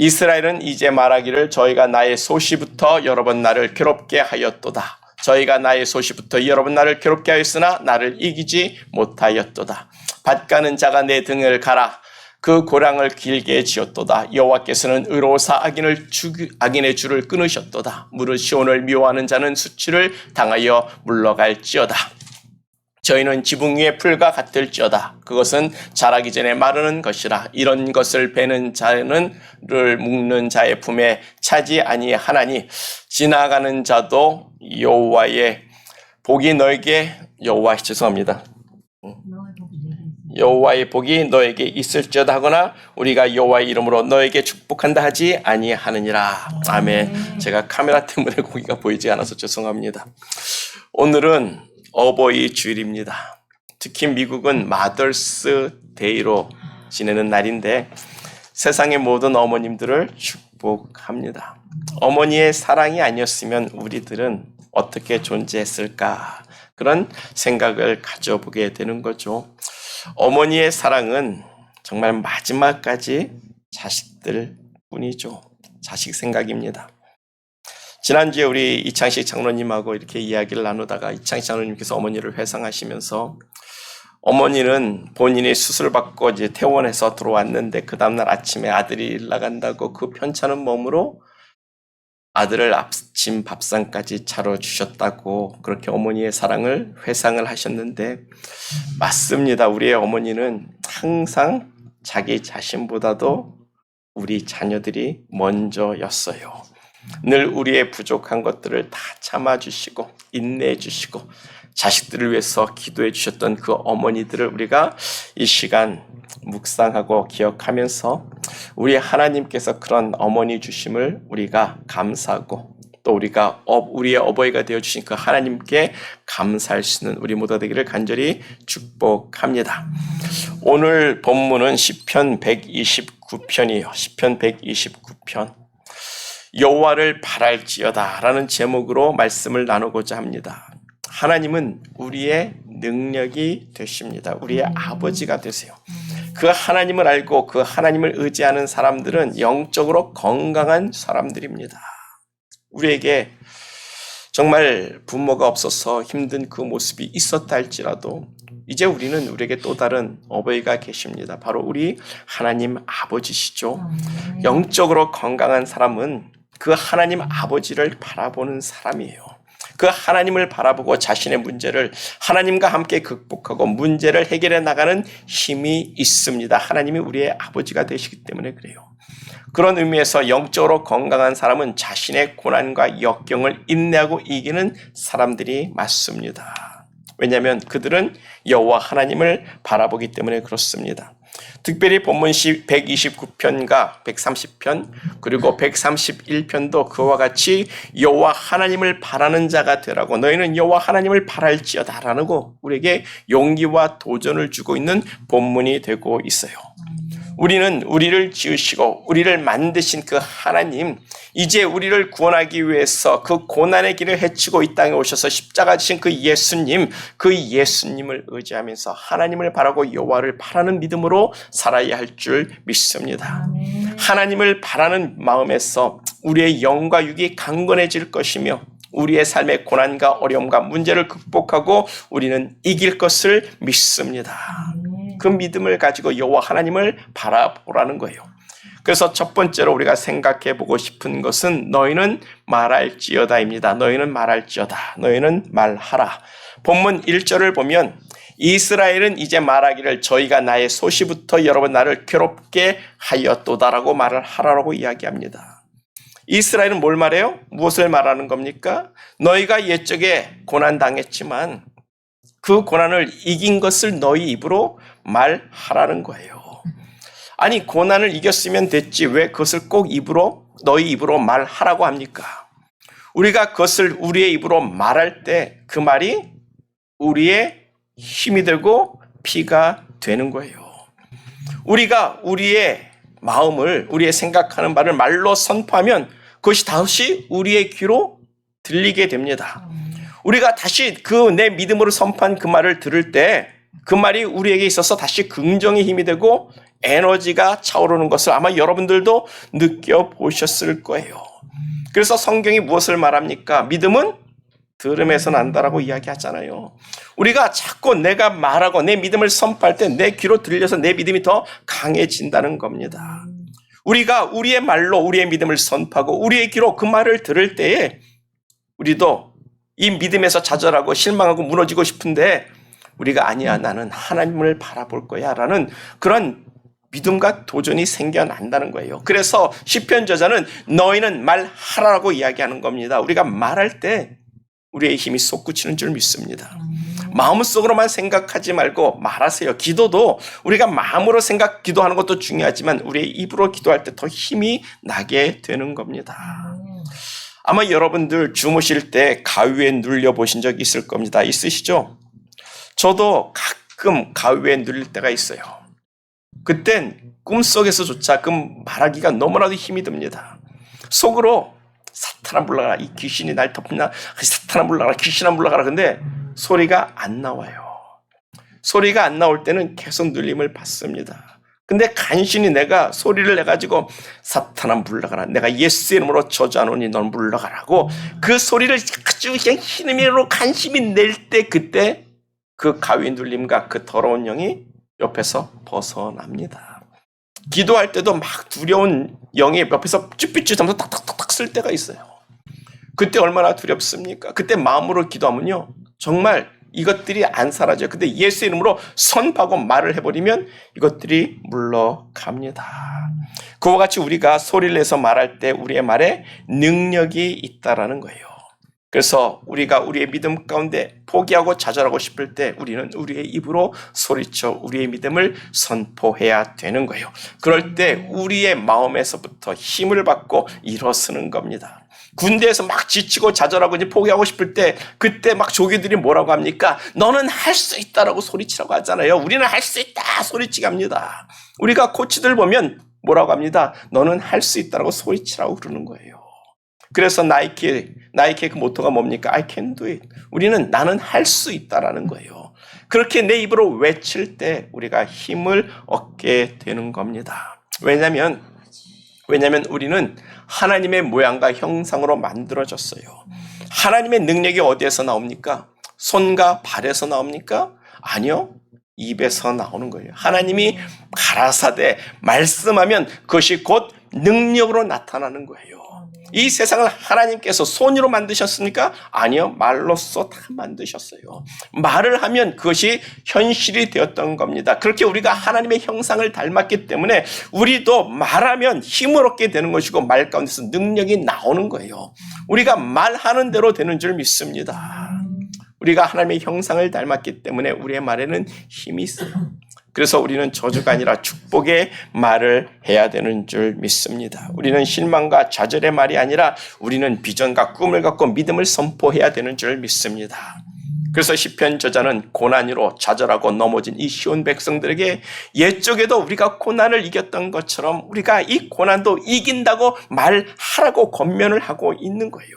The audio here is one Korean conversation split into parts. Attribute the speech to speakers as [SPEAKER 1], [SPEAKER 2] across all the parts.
[SPEAKER 1] 이스라엘은 이제 말하기를 저희가 나의 소시부터 여러 번 나를 괴롭게 하였도다. 저희가 나의 소시부터 여러 번 나를 괴롭게 하였으나 나를 이기지 못하였도다. 밭가는 자가 내 등을 갈아 그 고랑을 길게 지었도다. 여호와께서는 의로사 악인의 줄을 끊으셨도다. 무릇 시온을 미워하는 자는 수치를 당하여 물러갈지어다. 저희는 지붕 위에 풀과 같을지어다. 그것은 자라기 전에 마르는 것이라. 이런 것을 베는 자는 를 묶는 자의 품에 차지 아니하나니 지나가는 자도 여호와의 복이 너에게 여호와의 복이 너에게 있을지어다 하거나 우리가 여호와의 이름으로 너에게 축복한다 하지 아니하느니라. 아멘. 제가 카메라 때문에 거기가 보이지 않아서 죄송합니다. 오늘은 어버이 주일입니다. 특히 미국은 마더스 데이로 지내는 날인데 세상의 모든 어머님들을 축복합니다. 어머니의 사랑이 아니었으면 우리들은 어떻게 존재했을까? 그런 생각을 가져보게 되는 거죠. 어머니의 사랑은 정말 마지막까지 자식들 뿐이죠. 자식 생각입니다. 지난주에 우리 이창식 장로님하고 이렇게 이야기를 나누다가 이창식 장로님께서 어머니를 회상하시면서 어머니는 본인이 수술받고 이제 퇴원해서 들어왔는데 그 다음날 아침에 아들이 일 나간다고 그 편찮은 몸으로 아들을 아침 밥상까지 차려주셨다고 그렇게 어머니의 사랑을 회상을 하셨는데 맞습니다. 우리의 어머니는 항상 자기 자신보다도 우리 자녀들이 먼저였어요. 늘 우리의 부족한 것들을 다 참아주시고 인내해주시고 자식들을 위해서 기도해 주셨던 그 어머니들을 우리가 이 시간 묵상하고 기억하면서 우리 하나님께서 그런 어머니 주심을 우리가 감사하고 또 우리가 우리의 어버이가 되어주신 그 하나님께 감사할 수 있는 우리 모두 되기를 간절히 축복합니다. 오늘 본문은 시편 129편이에요. 시편 129편. 여호와를 바랄지어다 라는 제목으로 말씀을 나누고자 합니다. 하나님은 우리의 능력이 되십니다. 우리의 아버지가 되세요. 그 하나님을 알고 그 하나님을 의지하는 사람들은 영적으로 건강한 사람들입니다. 우리에게 정말 부모가 없어서 힘든 그 모습이 있었다 할지라도 이제 우리에게 또 다른 어버이가 계십니다. 바로 우리 하나님 아버지시죠. 영적으로 건강한 사람은 그 하나님 아버지를 바라보는 사람이에요. 그 하나님을 바라보고 자신의 문제를 하나님과 함께 극복하고 문제를 해결해 나가는 힘이 있습니다. 하나님이 우리의 아버지가 되시기 때문에 그래요. 그런 의미에서 영적으로 건강한 사람은 자신의 고난과 역경을 인내하고 이기는 사람들이 맞습니다. 왜냐하면 그들은 여호와 하나님을 바라보기 때문에 그렇습니다. 특별히 본문 129편과 130편 그리고 131편도 그와 같이 여호와 하나님을 바라는 자가 되라고 너희는 여호와 하나님을 바랄지어다 라고 우리에게 용기와 도전을 주고 있는 본문이 되고 있어요. 우리는 우리를 지으시고 우리를 만드신 그 하나님, 이제 우리를 구원하기 위해서 그 고난의 길을 헤치고 이 땅에 오셔서 십자가 지신 그 예수님을 의지하면서 하나님을 바라고 여호와를 바라는 믿음으로 살아야 할 줄 믿습니다. 하나님을 바라는 마음에서 우리의 영과 육이 강건해질 것이며 우리의 삶의 고난과 어려움과 문제를 극복하고 우리는 이길 것을 믿습니다. 그 믿음을 가지고 여호와 하나님을 바라보라는 거예요. 그래서 첫 번째로 우리가 생각해 보고 싶은 것은 너희는 말할지어다입니다. 너희는 말할지어다. 너희는 말하라. 본문 1절을 보면 이스라엘은 이제 말하기를 저희가 나의 소시부터 여러 번 나를 괴롭게 하였도다라고 말을 하라고 이야기합니다. 이스라엘은 뭘 말해요? 무엇을 말하는 겁니까? 너희가 옛적에 고난당했지만 그 고난을 이긴 것을 너희 입으로 말하라는 거예요. 아니 고난을 이겼으면 됐지 왜 그것을 꼭 너희 입으로 말하라고 합니까? 우리가 그것을 우리의 입으로 말할 때 그 말이 우리의 힘이 되고 피가 되는 거예요. 우리가 우리의 마음을 우리의 생각하는 바를 말로 선포하면 그것이 다시 우리의 귀로 들리게 됩니다. 우리가 다시 내 믿음으로 선포한 그 말을 들을 때 그 말이 우리에게 있어서 다시 긍정의 힘이 되고 에너지가 차오르는 것을 아마 여러분들도 느껴보셨을 거예요. 그래서 성경이 무엇을 말합니까? 믿음은 들음에서 난다라고 이야기하잖아요. 우리가 자꾸 내가 말하고 내 믿음을 선포할 때 내 귀로 들려서 내 믿음이 더 강해진다는 겁니다. 우리가 우리의 말로 우리의 믿음을 선포하고 우리의 귀로 그 말을 들을 때에 우리도 이 믿음에서 좌절하고 실망하고 무너지고 싶은데 우리가 아니야, 나는 하나님을 바라볼 거야 라는 그런 믿음과 도전이 생겨난다는 거예요. 그래서 시편 저자는 너희는 말하라고 이야기하는 겁니다. 우리가 말할 때 우리의 힘이 솟구치는 줄 믿습니다. 마음속으로만 생각하지 말고 말하세요. 기도도 우리가 마음으로 기도하는 것도 중요하지만 우리의 입으로 기도할 때 더 힘이 나게 되는 겁니다. 아마 여러분들 주무실 때 가위에 눌려 보신 적 있을 겁니다. 있으시죠? 저도 가위에 눌릴 때가 있어요. 그땐 꿈속에서조차 말하기가 너무나도 힘이 듭니다. 속으로 사탄아 물러가라, 이 귀신이 날 덮나, 사탄아 물러가라, 귀신아 물러가라. 근데 소리가 안 나와요. 소리가 안 나올 때는 계속 눌림을 받습니다. 근데 간신히 내가 소리를 내가지고 사탄아 물러가라, 내가 예수 이름으로 저주하노니 넌 물러가라고 그 소리를 아주 그냥 힘으로 간신히 낼 때 그때 그 가위 눌림과 그 더러운 영이 옆에서 벗어납니다. 기도할 때도 막 두려운 영이 옆에서 쭈삣쭈삣 하면서 탁탁탁탁 쓸 때가 있어요. 그때 얼마나 두렵습니까? 그때 마음으로 기도하면요 정말 이것들이 안 사라져요. 근데 예수 이름으로 선포하고 말을 해버리면 이것들이 물러갑니다. 그와 같이 우리가 소리를 내서 말할 때 우리의 말에 능력이 있다라는 거예요. 그래서 우리가 우리의 믿음 가운데 포기하고 좌절하고 싶을 때 우리는 우리의 입으로 소리쳐 우리의 믿음을 선포해야 되는 거예요. 그럴 때 우리의 마음에서부터 힘을 받고 일어서는 겁니다. 군대에서 막 지치고 좌절하고 이제 포기하고 싶을 때 그때 막 조교들이 뭐라고 합니까? 너는 할 수 있다라고 소리치라고 하잖아요. 우리는 할 수 있다 소리치게 합니다. 우리가 코치들 보면 뭐라고 합니다. 너는 할 수 있다라고 소리치라고 그러는 거예요. 그래서 나이키의 그 모토가 뭡니까? I can do it. 우리는 나는 할 수 있다라는 거예요. 그렇게 내 입으로 외칠 때 우리가 힘을 얻게 되는 겁니다. 왜냐하면 우리는 하나님의 모양과 형상으로 만들어졌어요. 하나님의 능력이 어디에서 나옵니까? 손과 발에서 나옵니까? 아니요. 입에서 나오는 거예요. 하나님이 가라사대 말씀하면 그것이 곧 능력으로 나타나는 거예요. 이 세상을 하나님께서 손으로 만드셨습니까? 아니요. 말로써 다 만드셨어요. 말을 하면 그것이 현실이 되었던 겁니다. 그렇게 우리가 하나님의 형상을 닮았기 때문에 우리도 말하면 힘을 얻게 되는 것이고 말 가운데서 능력이 나오는 거예요. 우리가 말하는 대로 되는 줄 믿습니다. 우리가 하나님의 형상을 닮았기 때문에 우리의 말에는 힘이 있어요. 그래서 우리는 저주가 아니라 축복의 말을 해야 되는 줄 믿습니다. 우리는 실망과 좌절의 말이 아니라 우리는 비전과 꿈을 갖고 믿음을 선포해야 되는 줄 믿습니다. 그래서 시편 저자는 고난으로 좌절하고 넘어진 이 시온 백성들에게 옛적에도 우리가 고난을 이겼던 것처럼 우리가 이 고난도 이긴다고 말하라고 권면을 하고 있는 거예요.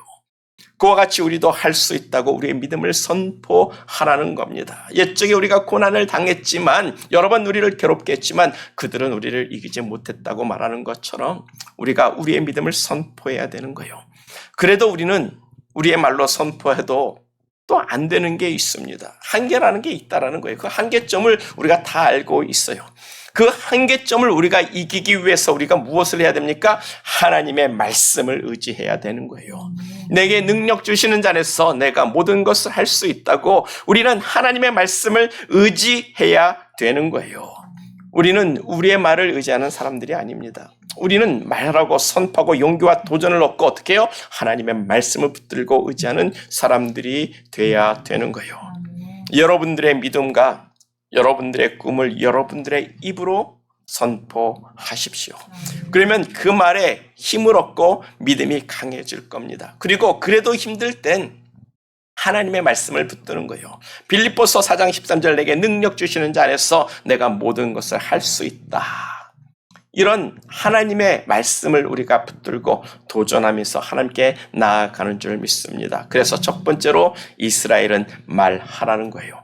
[SPEAKER 1] 그와 같이 우리도 할 수 있다고 우리의 믿음을 선포하라는 겁니다. 옛적에 우리가 고난을 당했지만 여러 번 우리를 괴롭게 했지만 그들은 우리를 이기지 못했다고 말하는 것처럼 우리가 우리의 믿음을 선포해야 되는 거예요. 그래도 우리는 우리의 말로 선포해도 또 안 되는 게 있습니다. 한계라는 게 있다라는 거예요. 그 한계점을 우리가 다 알고 있어요. 그 한계점을 우리가 이기기 위해서 우리가 무엇을 해야 됩니까? 하나님의 말씀을 의지해야 되는 거예요. 내게 능력 주시는 자에서 내가 모든 것을 할 수 있다고 우리는 하나님의 말씀을 의지해야 되는 거예요. 우리는 우리의 말을 의지하는 사람들이 아닙니다. 우리는 말하고 선포하고 용기와 도전을 얻고 어떻게 해요? 하나님의 말씀을 붙들고 의지하는 사람들이 돼야 되는 거예요. 여러분들의 믿음과 여러분들의 꿈을 여러분들의 입으로 선포하십시오. 그러면 그 말에 힘을 얻고 믿음이 강해질 겁니다. 그리고 그래도 힘들 땐 하나님의 말씀을 붙드는 거예요. 빌립보서 4장 13절 내게 능력 주시는 자 안에서 내가 모든 것을 할 수 있다. 이런 하나님의 말씀을 우리가 붙들고 도전하면서 하나님께 나아가는 줄 믿습니다. 그래서 첫 번째로 이스라엘은 말하라는 거예요.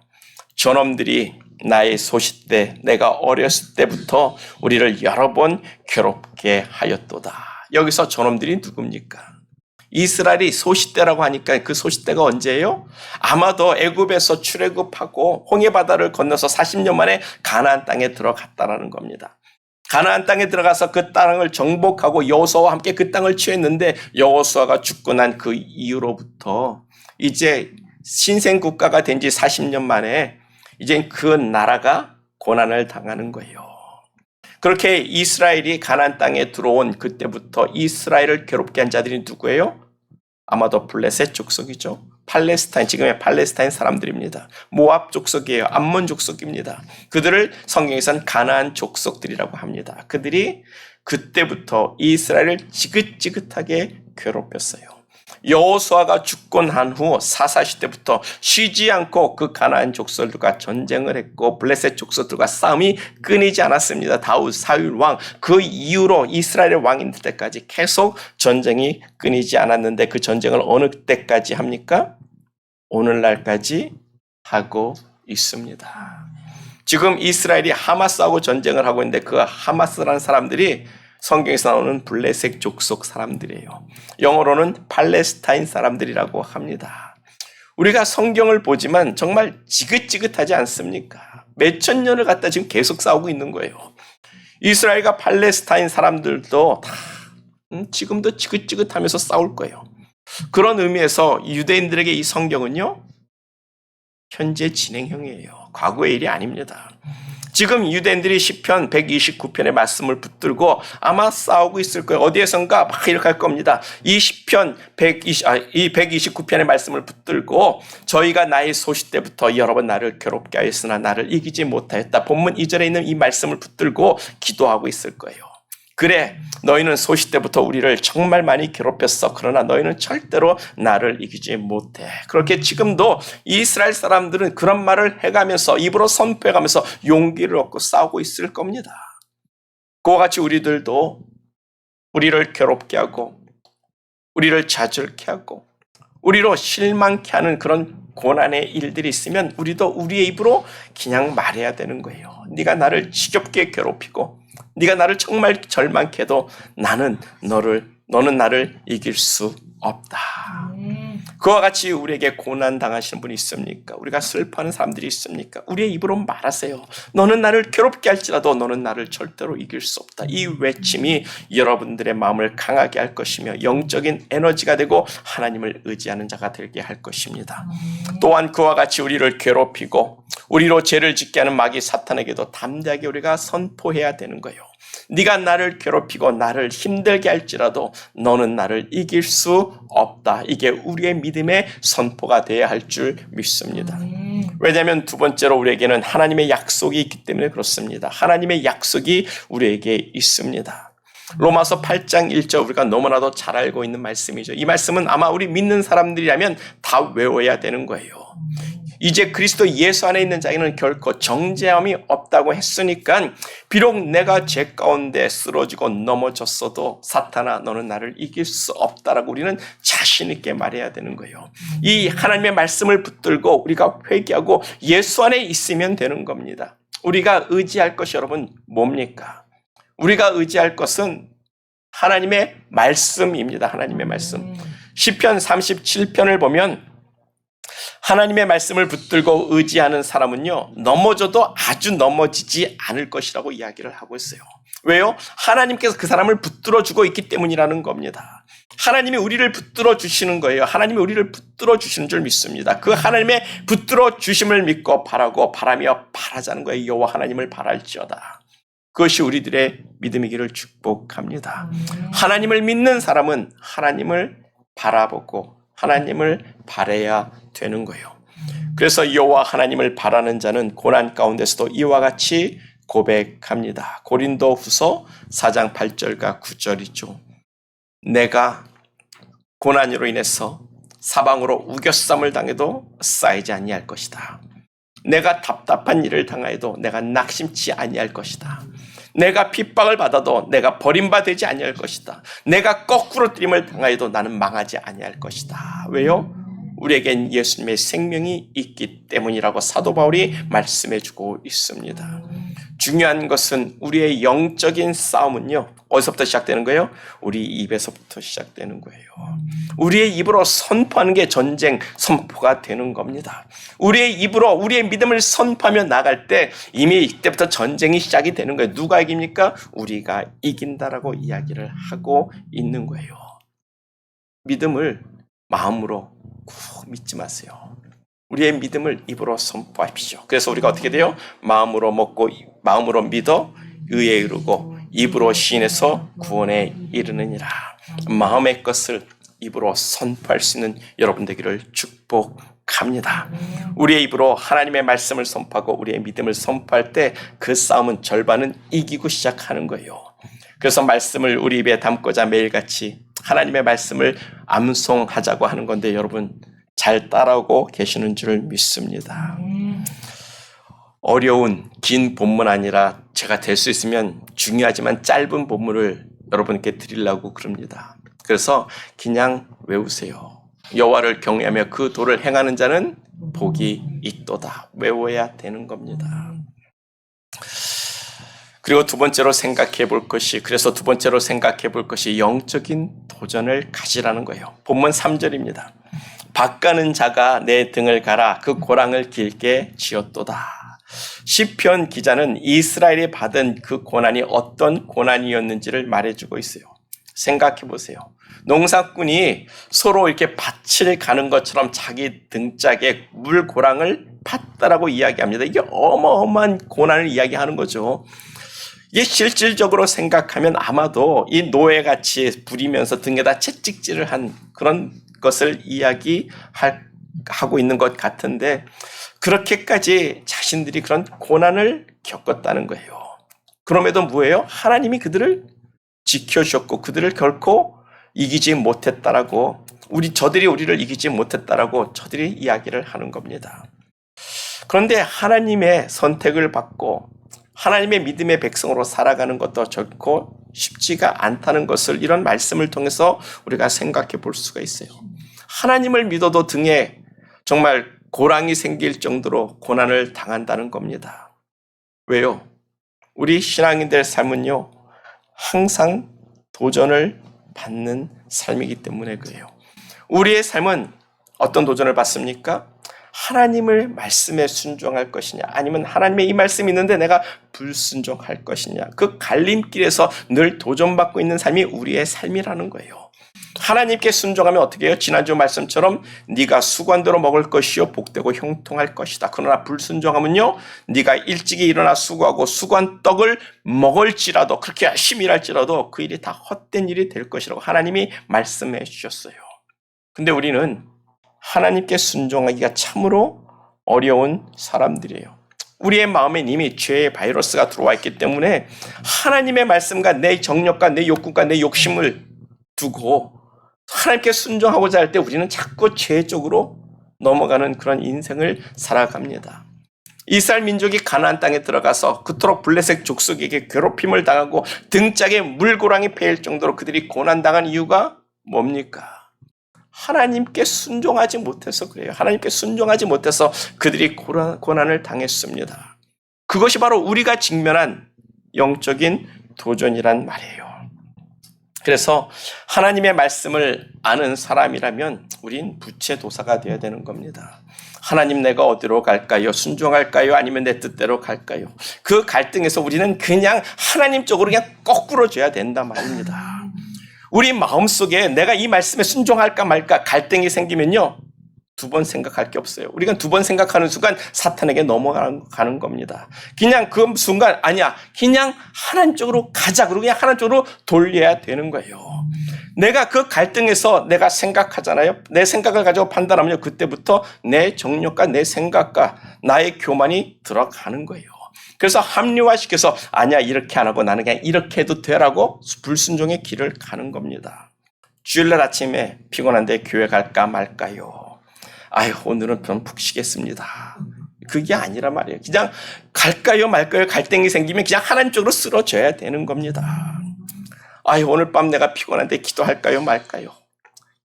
[SPEAKER 1] 저놈들이 나의 소싯대 내가 어렸을 때부터 우리를 여러 번 괴롭게 하였도다. 여기서 저놈들이 누굽니까? 이스라엘이 소싯대라고 하니까 그 소싯대가 언제예요? 아마도 애굽에서 출애굽하고 홍해바다를 건너서 40년 만에 가나안 땅에 들어갔다라는 겁니다. 가나안 땅에 들어가서 그 땅을 정복하고 여호수아와 함께 그 땅을 취했는데 여호수아가 죽고 난 그 이후로부터 이제 신생 국가가 된 지 40년 만에 이제 그 나라가 고난을 당하는 거예요. 그렇게 이스라엘이 가나안 땅에 들어온 그때부터 이스라엘을 괴롭게 한 자들이 누구예요? 아마도 블레셋 족속이죠. 팔레스타인, 지금의 팔레스타인 사람들입니다. 모압 족속이에요. 암몬 족속입니다. 그들을 성경에서는 가나안 족속들이라고 합니다. 그들이 그때부터 이스라엘을 지긋지긋하게 괴롭혔어요. 여호수아가 죽고 난 후 사사시 때부터 쉬지 않고 그 가나안 족속들과 전쟁을 했고 블레셋 족속들과 싸움이 끊이지 않았습니다. 다윗 사울 왕 그 이후로 이스라엘의 왕이 될 때까지 계속 전쟁이 끊이지 않았는데 그 전쟁을 어느 때까지 합니까? 오늘날까지 하고 있습니다. 지금 이스라엘이 하마스하고 전쟁을 하고 있는데 그 하마스라는 사람들이 성경에서 나오는 블레셋 족속 사람들이에요. 영어로는 팔레스타인 사람들이라고 합니다. 우리가 성경을 보지만 정말 지긋지긋하지 않습니까? 몇천 년을 갖다 지금 계속 싸우고 있는 거예요. 이스라엘과 팔레스타인 사람들도 다 지금도 지긋지긋하면서 싸울 거예요. 그런 의미에서 유대인들에게 이 성경은요, 현재 진행형이에요. 과거의 일이 아닙니다. 지금 유대인들이 시편 129편의 말씀을 붙들고 아마 싸우고 있을 거예요. 어디에선가 막 이렇게 할 겁니다. 이 시편 129편의 말씀을 붙들고 저희가 나의 소시 때부터 여러 번 나를 괴롭게 하였으나 나를 이기지 못하였다. 본문 2절에 있는 이 말씀을 붙들고 기도하고 있을 거예요. 그래, 너희는 소시 때부터 우리를 정말 많이 괴롭혔어. 그러나 너희는 절대로 나를 이기지 못해. 그렇게 지금도 이스라엘 사람들은 그런 말을 해가면서 입으로 선포해가면서 용기를 얻고 싸우고 있을 겁니다. 그와 같이 우리들도 우리를 괴롭게 하고 우리를 좌절케 하고 우리로 실망케 하는 그런 고난의 일들이 있으면 우리도 우리의 입으로 그냥 말해야 되는 거예요. 네가 나를 지겹게 괴롭히고 네가 나를 정말 절망케 해도 너는 나를 이길 수 없다. 그와 같이 우리에게 고난 당하시는 분이 있습니까? 우리가 슬퍼하는 사람들이 있습니까? 우리의 입으로 말하세요. 너는 나를 괴롭게 할지라도 너는 나를 절대로 이길 수 없다. 이 외침이 여러분들의 마음을 강하게 할 것이며 영적인 에너지가 되고 하나님을 의지하는 자가 되게 할 것입니다. 또한 그와 같이 우리를 괴롭히고 우리로 죄를 짓게 하는 마귀 사탄에게도 담대하게 우리가 선포해야 되는 거예요. 네가 나를 괴롭히고 나를 힘들게 할지라도 너는 나를 이길 수 없다. 이게 우리의 믿음의 선포가 되어야 할 줄 믿습니다. 왜냐하면 두 번째로 우리에게는 하나님의 약속이 있기 때문에 그렇습니다. 하나님의 약속이 우리에게 있습니다. 로마서 8장 1절 우리가 너무나도 잘 알고 있는 말씀이죠. 이 말씀은 아마 우리 믿는 사람들이라면 다 외워야 되는 거예요. 이제 그리스도 예수 안에 있는 자에게는 결코 정죄함이 없다고 했으니까 비록 내가 죄 가운데 쓰러지고 넘어졌어도 사탄아 너는 나를 이길 수 없다라고 우리는 자신 있게 말해야 되는 거예요. 이 하나님의 말씀을 붙들고 우리가 회개하고 예수 안에 있으면 되는 겁니다. 우리가 의지할 것이 여러분 뭡니까? 우리가 의지할 것은 하나님의 말씀입니다. 하나님의 말씀. 시편 37편을 보면 하나님의 말씀을 붙들고 의지하는 사람은요, 넘어져도 아주 넘어지지 않을 것이라고 이야기를 하고 있어요. 왜요? 하나님께서 그 사람을 붙들어 주고 있기 때문이라는 겁니다. 하나님이 우리를 붙들어 주시는 거예요. 하나님이 우리를 붙들어 주시는 줄 믿습니다. 그 하나님의 붙들어 주심을 믿고 바라고 바라며 바라자는 거예요. 여호와 하나님을 바랄지어다. 그것이 우리들의 믿음이기를 축복합니다. 하나님을 믿는 사람은 하나님을 바라보고 하나님을 바라야 되는 거예요. 그래서 여호와 하나님을 바라는 자는 고난 가운데서도 이와 같이 고백합니다. 고린도후서 4장 8절과 9절이죠. 내가 고난으로 인해서 사방으로 우겨쌈을 당해도 쌓이지 아니할 것이다. 내가 답답한 일을 당하여도 내가 낙심치 아니할 것이다. 내가 핍박을 받아도 내가 버림받지 아니할 것이다. 내가 거꾸로 뜨림을 당하여도 나는 망하지 아니할 것이다. 왜요? 우리에겐 예수님의 생명이 있기 때문이라고 사도 바울이 말씀해주고 있습니다. 중요한 것은 우리의 영적인 싸움은요, 어디서부터 시작되는 거예요? 우리 입에서부터 시작되는 거예요. 우리의 입으로 선포하는 게 전쟁 선포가 되는 겁니다. 우리의 입으로 우리의 믿음을 선포하며 나갈 때 이미 이때부터 전쟁이 시작이 되는 거예요. 누가 이깁니까? 우리가 이긴다라고 이야기를 하고 있는 거예요. 믿음을 마음으로 꼭 믿지 마세요. 우리의 믿음을 입으로 선포하십시오. 그래서 우리가 어떻게 돼요? 마음으로 먹고 마음으로 믿어 의에 이르고 입으로 시인해서 구원에 이르느니라. 마음의 것을 입으로 선포할 수 있는 여러분 되기를 축복합니다. 우리의 입으로 하나님의 말씀을 선포하고 우리의 믿음을 선포할 때 그 싸움은 절반은 이기고 시작하는 거예요. 그래서 말씀을 우리 입에 담고자 매일같이 하나님의 말씀을 암송하자고 하는 건데 여러분 잘 따라오고 계시는 줄 믿습니다. 어려운 긴 본문 아니라 제가 될 수 있으면 중요하지만 짧은 본문을 여러분께 드리려고 그럽니다. 그래서 그냥 외우세요. 여호와를 경외하며 그 도를 행하는 자는 복이 있도다. 외워야 되는 겁니다. 그리고 두 번째로 생각해 볼 것이 영적인 도전을 가지라는 거예요. 본문 3절입니다. 밭가는 자가 내 등을 갈아 그 고랑을 길게 지었도다. 시편 기자는 이스라엘이 받은 그 고난이 어떤 고난이었는지를 말해주고 있어요. 생각해 보세요. 농사꾼이 서로 이렇게 밭을 가는 것처럼 자기 등짝에 물 고랑을 팠다라고 이야기합니다. 이게 어마어마한 고난을 이야기하는 거죠. 이게 실질적으로 생각하면 아마도 이 노예같이 부리면서 등에다 채찍질을 한 그런 것을 이야기하고 있는 것 같은데 그렇게까지 자신들이 그런 고난을 겪었다는 거예요. 그럼에도 뭐예요? 하나님이 그들을 지켜주셨고 그들을 결코 이기지 못했다라고 저들이 우리를 이기지 못했다라고 저들이 이야기를 하는 겁니다. 그런데 하나님의 선택을 받고 하나님의 믿음의 백성으로 살아가는 것도 결코 쉽지가 않다는 것을 이런 말씀을 통해서 우리가 생각해 볼 수가 있어요. 하나님을 믿어도 등에 정말 고랑이 생길 정도로 고난을 당한다는 겁니다. 왜요? 우리 신앙인들의 삶은요, 항상 도전을 받는 삶이기 때문에 그래요. 우리의 삶은 어떤 도전을 받습니까? 하나님을 말씀에 순종할 것이냐 아니면 하나님의 이 말씀이 있는데 내가 불순종할 것이냐 그 갈림길에서 늘 도전받고 있는 삶이 우리의 삶이라는 거예요. 하나님께 순종하면 어떻게 해요? 지난주 말씀처럼 네가 수고한대로 먹을 것이요 복되고 형통할 것이다. 그러나 불순종하면요 네가 일찍이 일어나 수고하고 수고한 떡을 먹을지라도 그렇게 열심히 일할지라도 그 일이 다 헛된 일이 될 것이라고 하나님이 말씀해 주셨어요. 근데 우리는 하나님께 순종하기가 참으로 어려운 사람들이에요. 우리의 마음에 이미 죄의 바이러스가 들어와 있기 때문에 하나님의 말씀과 내 정욕과 내 욕구과 내 욕심을 두고 하나님께 순종하고자 할 때 우리는 자꾸 죄 쪽으로 넘어가는 그런 인생을 살아갑니다. 이스라엘 민족이 가나안 땅에 들어가서 그토록 블레셋 족속에게 괴롭힘을 당하고 등짝에 물고랑이 패일 정도로 그들이 고난당한 이유가 뭡니까? 하나님께 순종하지 못해서 그래요. 하나님께 순종하지 못해서 그들이 고난을 당했습니다. 그것이 바로 우리가 직면한 영적인 도전이란 말이에요. 그래서 하나님의 말씀을 아는 사람이라면 우린 부채도사가 되어야 되는 겁니다. 하나님 내가 어디로 갈까요? 순종할까요? 아니면 내 뜻대로 갈까요? 그 갈등에서 우리는 그냥 하나님 쪽으로 그냥 거꾸로 줘야 된단 말입니다. 우리 마음속에 내가 이 말씀에 순종할까 말까 갈등이 생기면요. 두 번 생각할 게 없어요. 우리가 두 번 생각하는 순간 사탄에게 넘어가는 겁니다. 그냥 그 순간 아니야. 그냥 하나님 쪽으로 가자. 그러고 그냥 하나님 쪽으로 돌려야 되는 거예요. 내가 그 갈등에서 내가 생각하잖아요. 내 생각을 가지고 판단하면 그때부터 내 정욕과 내 생각과 나의 교만이 들어가는 거예요. 그래서 합리화시켜서 아니야 이렇게 안 하고 나는 그냥 이렇게 해도 되라고 불순종의 길을 가는 겁니다. 주일날 아침에 피곤한데 교회 갈까 말까요? 아유 오늘은 좀 푹 쉬겠습니다. 그게 아니란 말이에요. 그냥 갈까요 말까요 갈등이 생기면 그냥 하나님 쪽으로 쓰러져야 되는 겁니다. 아유 오늘 밤 내가 피곤한데 기도할까요 말까요?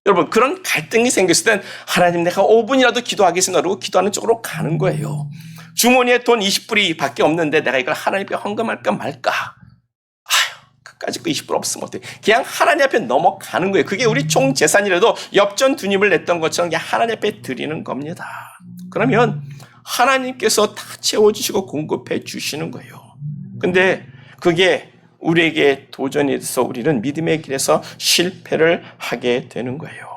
[SPEAKER 1] 여러분, 그런 갈등이 생겼을 땐 하나님 내가 5분이라도 기도하겠습니다. 그러고 기도하는 쪽으로 가는 거예요. 주머니에 돈 20불이 밖에 없는데 내가 이걸 하나님께 헌금할까 말까? 끝까지 그 20불 없으면 어때? 그냥 하나님 앞에 넘어가는 거예요. 그게 우리 총 재산이라도 엽전 두 입을 냈던 것처럼 그냥 하나님 앞에 드리는 겁니다. 그러면 하나님께서 다 채워주시고 공급해 주시는 거예요. 근데 그게 우리에게 도전이 돼서 우리는 믿음의 길에서 실패를 하게 되는 거예요.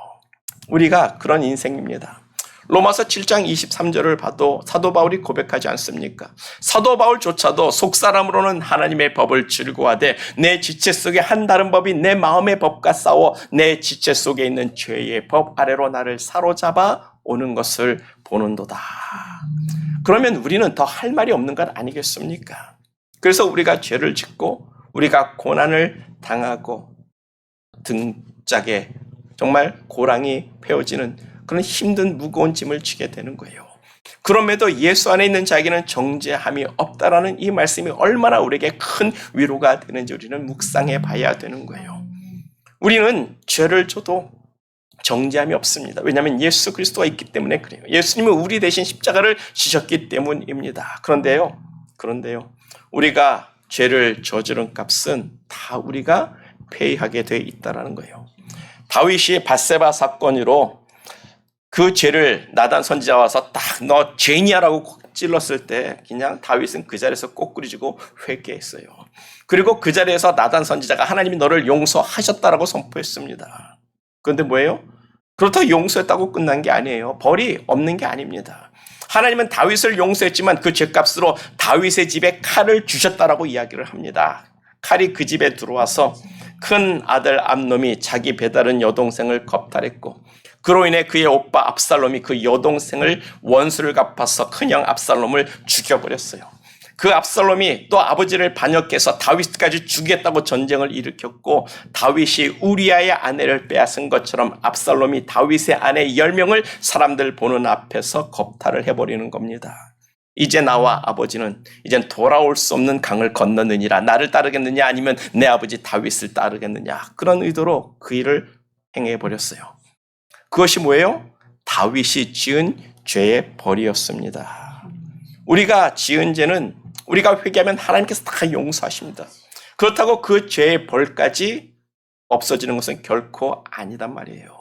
[SPEAKER 1] 우리가 그런 인생입니다. 로마서 7장 23절을 봐도 사도 바울이 고백하지 않습니까? 사도 바울조차도 속사람으로는 하나님의 법을 즐거워하되 내 지체 속에 한 다른 법이 내 마음의 법과 싸워 내 지체 속에 있는 죄의 법 아래로 나를 사로잡아 오는 것을 보는도다. 그러면 우리는 더 할 말이 없는 것 아니겠습니까? 그래서 우리가 죄를 짓고 우리가 고난을 당하고 등짝에 정말 고랑이 베어지는 그런 힘든 무거운 짐을 지게 되는 거예요. 그럼에도 예수 안에 있는 자에게는 정죄함이 없다라는 이 말씀이 얼마나 우리에게 큰 위로가 되는지 우리는 묵상해 봐야 되는 거예요. 우리는 죄를 져도 정죄함이 없습니다. 왜냐하면 예수 그리스도가 있기 때문에 그래요. 예수님은 우리 대신 십자가를 지셨기 때문입니다. 그런데요. 우리가 죄를 저지른 값은 다 우리가 페이하게 돼 있다라는 거예요. 다윗이 밧세바 사건으로 그 죄를 나단 선지자가 와서 딱 너 죄인이야라고 찔렀을 때 그냥 다윗은 그 자리에서 꼬꾸리지고 회개했어요. 그리고 그 자리에서 나단 선지자가 하나님이 너를 용서하셨다라고 선포했습니다. 그런데 뭐예요? 그렇다고 용서했다고 끝난 게 아니에요. 벌이 없는 게 아닙니다. 하나님은 다윗을 용서했지만 그 죄값으로 다윗의 집에 칼을 주셨다라고 이야기를 합니다. 칼이 그 집에 들어와서 큰 아들 암놈이 자기 배다른 여동생을 겁탈했고 그로 인해 그의 오빠 압살롬이 그 여동생을 원수를 갚아서 큰형 압살롬을 죽여버렸어요. 그 압살롬이 또 아버지를 반역해서 다윗까지 죽이겠다고 전쟁을 일으켰고 다윗이 우리아의 아내를 빼앗은 것처럼 압살롬이 다윗의 아내 10명을 사람들 보는 앞에서 겁탈을 해버리는 겁니다. 이제 나와 아버지는 이젠 돌아올 수 없는 강을 건너느니라. 나를 따르겠느냐 아니면 내 아버지 다윗을 따르겠느냐. 그런 의도로 그 일을 행해버렸어요. 그것이 뭐예요? 다윗이 지은 죄의 벌이었습니다. 우리가 지은 죄는 우리가 회개하면 하나님께서 다 용서하십니다. 그렇다고 그 죄의 벌까지 없어지는 것은 결코 아니단 말이에요.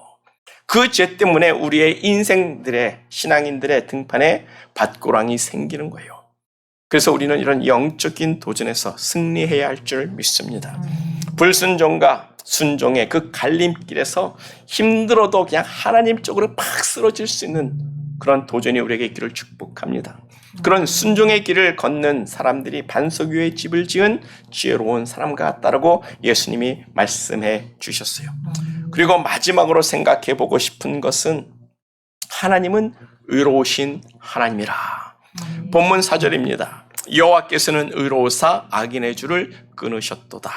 [SPEAKER 1] 그 죄 때문에 우리의 인생들의 신앙인들의 등판에 밧고랑이 생기는 거예요. 그래서 우리는 이런 영적인 도전에서 승리해야 할 줄 믿습니다. 불순종과 순종의 그 갈림길에서 힘들어도 그냥 하나님 쪽으로 팍 쓰러질 수 있는 그런 도전이 우리에게 있기를 축복합니다. 그런 순종의 길을 걷는 사람들이 반석 위에 집을 지은 지혜로운 사람 같다라고 예수님이 말씀해 주셨어요. 그리고 마지막으로 생각해 보고 싶은 것은 하나님은 의로우신 하나님이라. 본문 4절입니다. 여호와께서는 의로우사 악인의 줄을 끊으셨도다.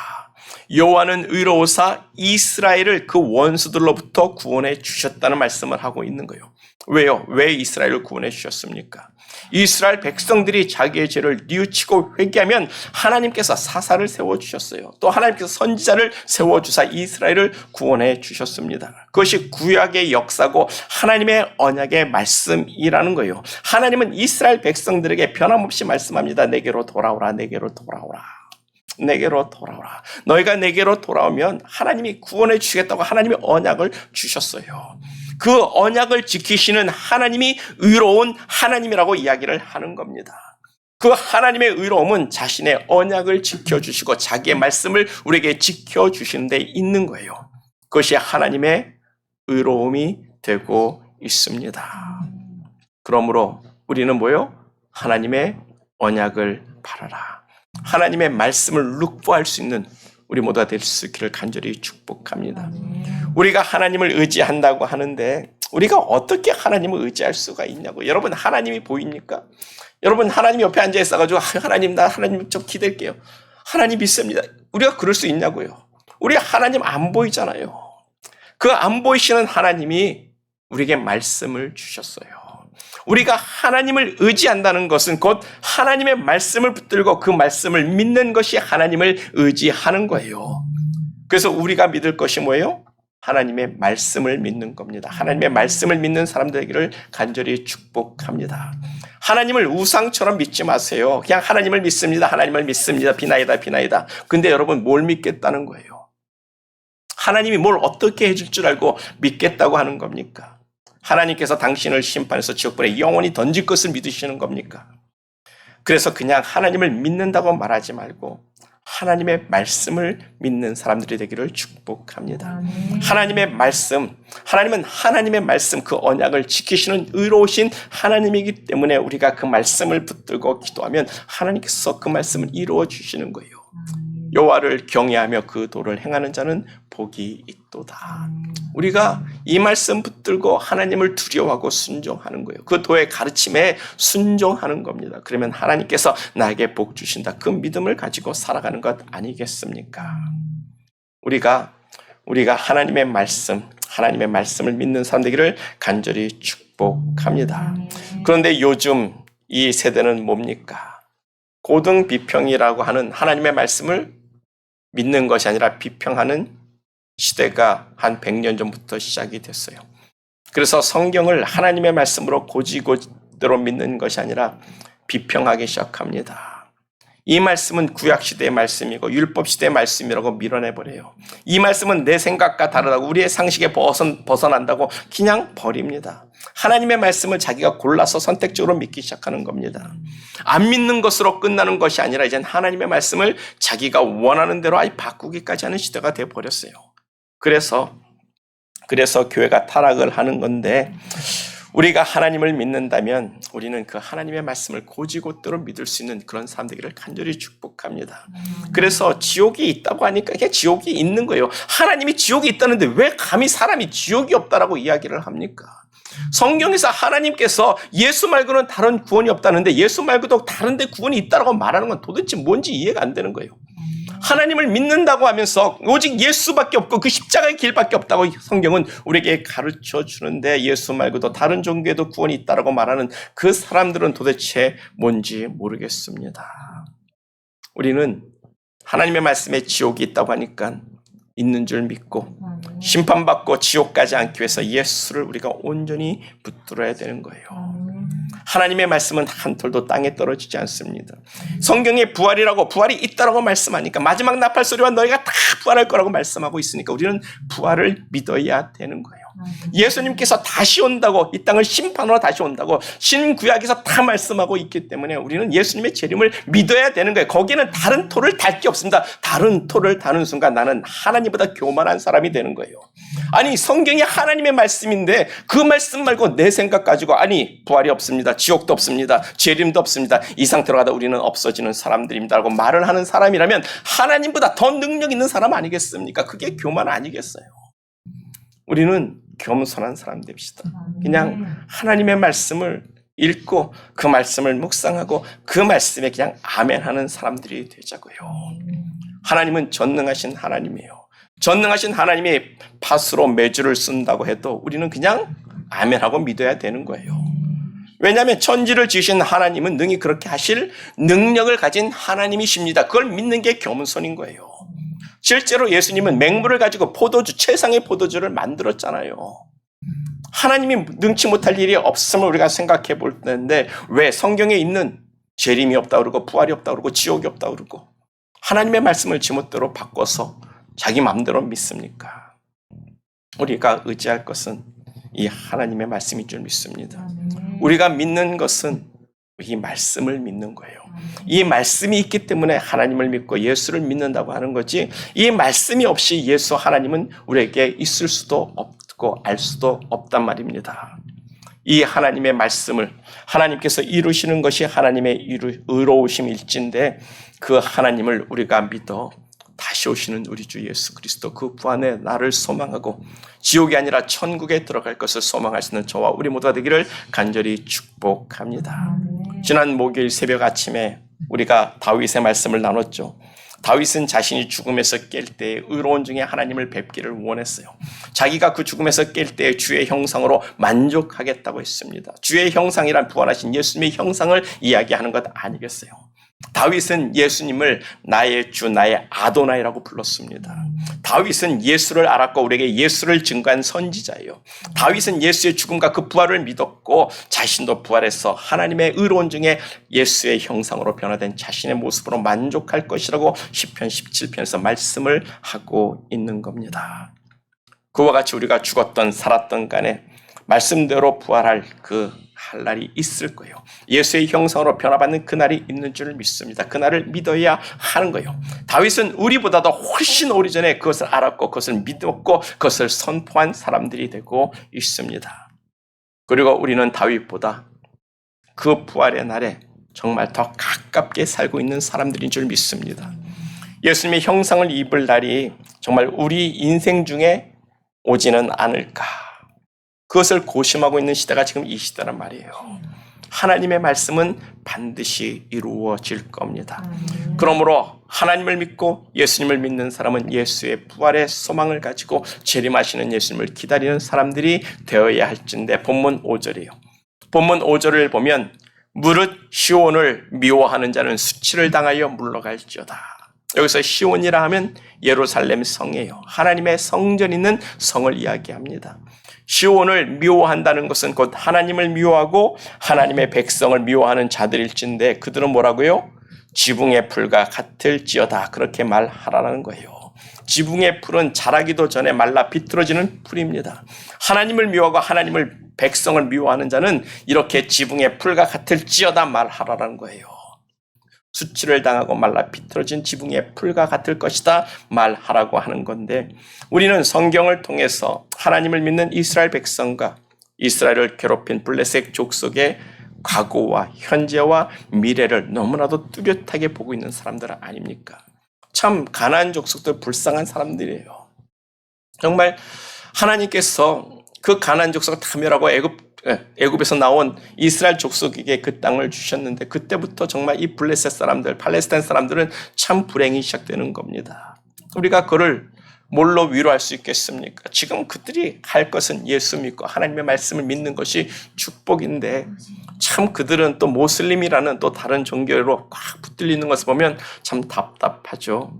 [SPEAKER 1] 여호와는 의로우사 이스라엘을 그 원수들로부터 구원해 주셨다는 말씀을 하고 있는 거예요. 왜요? 왜 이스라엘을 구원해 주셨습니까? 이스라엘 백성들이 자기의 죄를 뉘우치고 회개하면 하나님께서 사사를 세워주셨어요. 또 하나님께서 선지자를 세워주사 이스라엘을 구원해 주셨습니다. 그것이 구약의 역사고 하나님의 언약의 말씀이라는 거예요. 하나님은 이스라엘 백성들에게 변함없이 말씀합니다. 내게로 돌아오라, 내게로 돌아오라. 내게로 돌아오라. 너희가 내게로 돌아오면 하나님이 구원해 주시겠다고 하나님이 언약을 주셨어요. 그 언약을 지키시는 하나님이 의로운 하나님이라고 이야기를 하는 겁니다. 그 하나님의 의로움은 자신의 언약을 지켜주시고 자기의 말씀을 우리에게 지켜주시는 데 있는 거예요. 그것이 하나님의 의로움이 되고 있습니다. 그러므로 우리는 뭐요? 하나님의 언약을 바라라. 하나님의 말씀을 룩보할 수 있는 우리 모두가 될 수 있기를 간절히 축복합니다. 우리가 하나님을 의지한다고 하는데 우리가 어떻게 하나님을 의지할 수가 있냐고. 여러분 하나님이 보입니까? 여러분 하나님 옆에 앉아 있어가지고 하나님 나 하나님 좀 기댈게요. 하나님 믿습니다. 우리가 그럴 수 있냐고요. 우리 하나님 안 보이잖아요. 그 안 보이시는 하나님이 우리에게 말씀을 주셨어요. 우리가 하나님을 의지한다는 것은 곧 하나님의 말씀을 붙들고 그 말씀을 믿는 것이 하나님을 의지하는 거예요. 그래서 우리가 믿을 것이 뭐예요? 하나님의 말씀을 믿는 겁니다. 하나님의 말씀을 믿는 사람들 되기를 간절히 축복합니다. 하나님을 우상처럼 믿지 마세요. 그냥 하나님을 믿습니다. 하나님을 믿습니다. 비나이다, 비나이다. 근데 여러분 뭘 믿겠다는 거예요? 하나님이 뭘 어떻게 해줄 줄 알고 믿겠다고 하는 겁니까? 하나님께서 당신을 심판해서 지옥불에 영원히 던질 것을 믿으시는 겁니까? 그래서 그냥 하나님을 믿는다고 말하지 말고 하나님의 말씀을 믿는 사람들이 되기를 축복합니다. 하나님의 말씀, 하나님은 하나님의 말씀, 그 언약을 지키시는 의로우신 하나님이기 때문에 우리가 그 말씀을 붙들고 기도하면 하나님께서 그 말씀을 이루어 주시는 거예요. 여호와를 경외하며 그 도를 행하는 자는 복이 있도다. 우리가 이 말씀 붙들고 하나님을 두려워하고 순종하는 거예요. 그 도의 가르침에 순종하는 겁니다. 그러면 하나님께서 나에게 복 주신다. 그 믿음을 가지고 살아가는 것 아니겠습니까? 우리가 하나님의 말씀을 믿는 사람 되기를 간절히 축복합니다. 그런데 요즘 이 세대는 뭡니까? 고등 비평이라고 하는 하나님의 말씀을 믿는 것이 아니라 비평하는 시대가 한 100년 전부터 시작이 됐어요. 그래서 성경을 하나님의 말씀으로 고지고대로 믿는 것이 아니라 비평하기 시작합니다. 이 말씀은 구약시대의 말씀이고 율법시대의 말씀이라고 밀어내버려요. 이 말씀은 내 생각과 다르다고 우리의 상식에 벗어난다고 그냥 버립니다. 하나님의 말씀을 자기가 골라서 선택적으로 믿기 시작하는 겁니다. 안 믿는 것으로 끝나는 것이 아니라 이젠 하나님의 말씀을 자기가 원하는 대로 아예 바꾸기까지 하는 시대가 되어버렸어요. 그래서 교회가 타락을 하는 건데 우리가 하나님을 믿는다면 우리는 그 하나님의 말씀을 고지고대로 믿을 수 있는 그런 사람 되기를 간절히 축복합니다. 그래서 지옥이 있다고 하니까 그냥 지옥이 있는 거예요. 하나님이 지옥이 있다는데 왜 감히 사람이 지옥이 없다라고 이야기를 합니까? 성경에서 하나님께서 예수 말고는 다른 구원이 없다는데 예수 말고도 다른 데 구원이 있다라고 말하는 건 도대체 뭔지 이해가 안 되는 거예요. 하나님을 믿는다고 하면서 오직 예수밖에 없고 그 십자가의 길밖에 없다고 성경은 우리에게 가르쳐 주는데 예수 말고도 다른 종교에도 구원이 있다라고 말하는 그 사람들은 도대체 뭔지 모르겠습니다. 우리는 하나님의 말씀에 지옥이 있다고 하니까 있는 줄 믿고 심판받고 지옥 가지 않기 위해서 예수를 우리가 온전히 붙들어야 되는 거예요. 하나님의 말씀은 한 톨도 땅에 떨어지지 않습니다. 성경에 부활이 있다라고 말씀하니까 마지막 나팔 소리와 너희가 다 부활할 거라고 말씀하고 있으니까 우리는 부활을 믿어야 되는 거예요. 예수님께서 다시 온다고 이 땅을 심판하러 다시 온다고 신구약에서 다 말씀하고 있기 때문에 우리는 예수님의 재림을 믿어야 되는 거예요. 거기에는 다른 토를 달 게 없습니다. 다른 토를 다는 순간 나는 하나님보다 교만한 사람이 되는 거예요. 아니 성경이 하나님의 말씀인데 그 말씀 말고 내 생각 가지고 아니 부활이 없습니다. 지옥도 없습니다. 재림도 없습니다. 이 상태로 가다 우리는 없어지는 사람들입니다 라고 말을 하는 사람이라면 하나님보다 더 능력 있는 사람 아니겠습니까? 그게 교만 아니겠어요? 우리는 겸손한 사람 됩시다. 그냥 하나님의 말씀을 읽고 그 말씀을 묵상하고 그 말씀에 그냥 아멘하는 사람들이 되자고요. 하나님은 전능하신 하나님이에요. 전능하신 하나님이 밭으로 매주를 쓴다고 해도 우리는 그냥 아멘하고 믿어야 되는 거예요. 왜냐하면 천지를 지으신 하나님은 능히 그렇게 하실 능력을 가진 하나님이십니다. 그걸 믿는 게 겸손인 거예요. 실제로 예수님은 맹물을 가지고 최상의 포도주를 만들었잖아요. 하나님이 능치 못할 일이 없음을 우리가 생각해 볼 텐데 왜 성경에 있는 재림이 없다 그러고 부활이 없다 그러고 지옥이 없다 그러고 하나님의 말씀을 지멋대로 바꿔서 자기 마음대로 믿습니까? 우리가 의지할 것은 이 하나님의 말씀인 줄 믿습니다. 우리가 믿는 것은 이 말씀을 믿는 거예요. 이 말씀이 있기 때문에 하나님을 믿고 예수를 믿는다고 하는 거지 이 말씀이 없이 예수 하나님은 우리에게 있을 수도 없고 알 수도 없단 말입니다. 이 하나님의 말씀을 하나님께서 이루시는 것이 하나님의 의로우심일진데 그 하나님을 우리가 믿어 다시 오시는 우리 주 예수 그리스도 그 부활의 날을 소망하고 지옥이 아니라 천국에 들어갈 것을 소망하시는 저와 우리 모두가 되기를 간절히 축복합니다. 지난 목요일 새벽 아침에 우리가 다윗의 말씀을 나눴죠. 다윗은 자신이 죽음에서 깰 때 의로운 중에 하나님을 뵙기를 원했어요. 자기가 그 죽음에서 깰 때 주의 형상으로 만족하겠다고 했습니다. 주의 형상이란 부활하신 예수님의 형상을 이야기하는 것 아니겠어요? 다윗은 예수님을 나의 주, 나의 아도나이라고 불렀습니다. 다윗은 예수를 알았고 우리에게 예수를 증거한 선지자예요. 다윗은 예수의 죽음과 그 부활을 믿었고 자신도 부활해서 하나님의 의로운 중에 예수의 형상으로 변화된 자신의 모습으로 만족할 것이라고 시편 17편에서 말씀을 하고 있는 겁니다. 그와 같이 우리가 죽었던 살았던 간에 말씀대로 부활할 할 날이 있을 거예요. 예수의 형상으로 변화받는 그날이 있는 줄 믿습니다. 그날을 믿어야 하는 거예요. 다윗은 우리보다도 훨씬 오래전에 그것을 알았고 그것을 믿었고 그것을 선포한 사람들이 되고 있습니다. 그리고 우리는 다윗보다 그 부활의 날에 정말 더 가깝게 살고 있는 사람들인 줄 믿습니다. 예수님의 형상을 입을 날이 정말 우리 인생 중에 오지는 않을까. 그것을 고심하고 있는 시대가 지금 이 시대란 말이에요. 하나님의 말씀은 반드시 이루어질 겁니다. 그러므로 하나님을 믿고 예수님을 믿는 사람은 예수의 부활의 소망을 가지고 재림하시는 예수님을 기다리는 사람들이 되어야 할진데 본문 5절이에요. 본문 5절을 보면 무릇 시온을 미워하는 자는 수치를 당하여 물러갈지어다. 여기서 시온이라 하면 예루살렘 성이에요. 하나님의 성전 있는 성을 이야기합니다. 시온을 미워한다는 것은 곧 하나님을 미워하고 하나님의 백성을 미워하는 자들일진데 그들은 뭐라고요? 지붕의 풀과 같을지어다 그렇게 말하라는 거예요. 지붕의 풀은 자라기도 전에 말라 비뚤어지는 풀입니다. 하나님을 미워하고 하나님을 백성을 미워하는 자는 이렇게 지붕의 풀과 같을지어다 말하라는 거예요. 수치를 당하고 말라 비틀어진 지붕의 풀과 같을 것이다 말하라고 하는 건데 우리는 성경을 통해서 하나님을 믿는 이스라엘 백성과 이스라엘을 괴롭힌 블레셋 족속의 과거와 현재와 미래를 너무나도 뚜렷하게 보고 있는 사람들 아닙니까? 참 가나안 족속들 불쌍한 사람들이에요. 정말 하나님께서 그 가나안 족속을 다 멸하고 애굽에서 나온 이스라엘 족속에게 그 땅을 주셨는데 그때부터 정말 이 블레셋 사람들, 팔레스타인 사람들은 참 불행이 시작되는 겁니다. 우리가 그를 뭘로 위로할 수 있겠습니까? 지금 그들이 할 것은 예수 믿고 하나님의 말씀을 믿는 것이 축복인데 참 그들은 또 모슬림이라는 또 다른 종교로 꽉 붙들리는 것을 보면 참 답답하죠.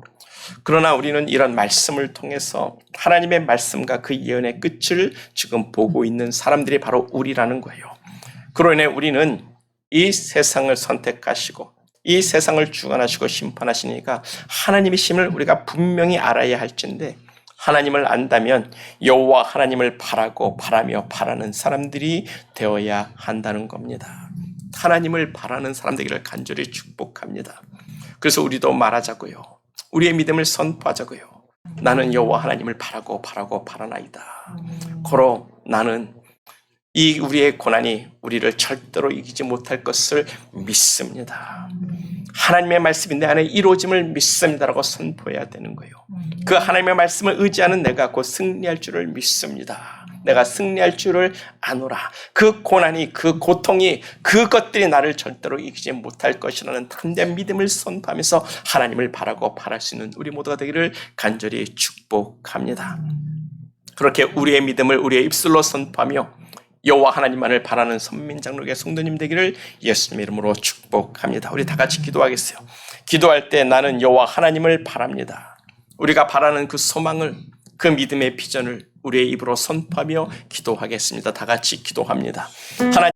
[SPEAKER 1] 그러나 우리는 이런 말씀을 통해서 하나님의 말씀과 그 예언의 끝을 지금 보고 있는 사람들이 바로 우리라는 거예요. 그로 인해 우리는 이 세상을 선택하시고 이 세상을 주관하시고 심판하시니까 하나님의 심을 우리가 분명히 알아야 할진데 하나님을 안다면 여호와 하나님을 바라며 바라는 사람들이 되어야 한다는 겁니다. 하나님을 바라는 사람들을 간절히 축복합니다. 그래서 우리도 말하자고요. 우리의 믿음을 선포하자고요. 나는 여호와 하나님을 바라나이다. 고로 나는 이 우리의 고난이 우리를 절대로 이기지 못할 것을 믿습니다. 하나님의 말씀이 내 안에 이루어짐을 믿습니다라고 선포해야 되는 거예요. 그 하나님의 말씀을 의지하는 내가 곧 승리할 줄을 믿습니다. 내가 승리할 줄을 아노라. 그 고난이, 그 고통이, 그것들이 나를 절대로 이기지 못할 것이라는 담대한 믿음을 선포하면서 하나님을 바랄 수 있는 우리 모두가 되기를 간절히 축복합니다. 그렇게 우리의 믿음을 우리의 입술로 선포하며 여호와 하나님만을 바라는 선민장로의 성도님 되기를 예수님의 이름으로 축복합니다. 우리 다 같이 기도하겠어요. 기도할 때 나는 여호와 하나님을 바랍니다. 우리가 바라는 그 소망을, 그 믿음의 비전을 우리의 입으로 선포하며 기도하겠습니다. 다 같이 기도합니다. 하나님